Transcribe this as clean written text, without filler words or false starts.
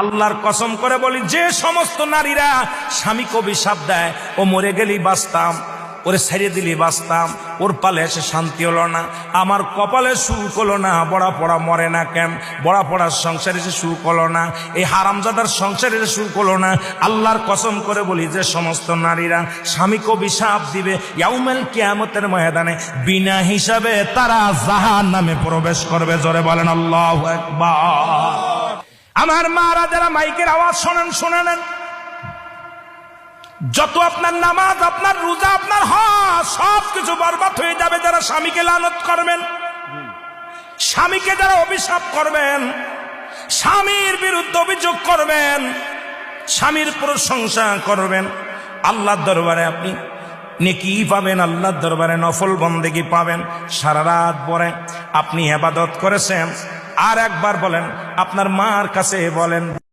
আল্লাহর কসম করে বলি, যে সমস্ত নারীরা স্বামীকে অভিশাপ দেয়, ও মরে গেলি বাঁচতাম, ওরে ছেড়ে দিলি বাঁচতাম, ওর পালে এসে শান্তি হলো না, আমার কপালে সুখ হলো না, বড়া পড়া মরে না কেন, বড়া পড়ার সংসারে এসে সুখ হলো না, এই হারামজাদার সংসারে এসে সুখ হলো না, আল্লাহর কসম করে বলি, যে সমস্ত নারীরা স্বামীকে অভিশাপ দিবে, ইয়াউমুল কিয়ামতের ময়দানে বিনা হিসাবে তারা জাহান্নামে প্রবেশ করবে। জোরে বলেন আল্লাহু আকবার। আমার মারা যারা মাইকের আওয়াজ শোনেন, শুনে নেন, যত আপনার নামাজ, আপনার রোজা, আপনার হজ সবকিছু বরবাদ হয়ে যাবে যারা স্বামীকে লানত করবেন, স্বামীকে যারা অভিশাপ করবেন, স্বামীর বিরুদ্ধে অভিযোগ করবেন, স্বামীর প্রশংসা করবেন। আল্লাহর দরবারে আপনি নেকি পাবেন, আল্লাহর দরবারে নফল বন্দেগী পাবেন। সারা রাত পরে আপনি ইবাদত করেছেন, আর একবার বলেন, আপনার মার কাছে বলেন,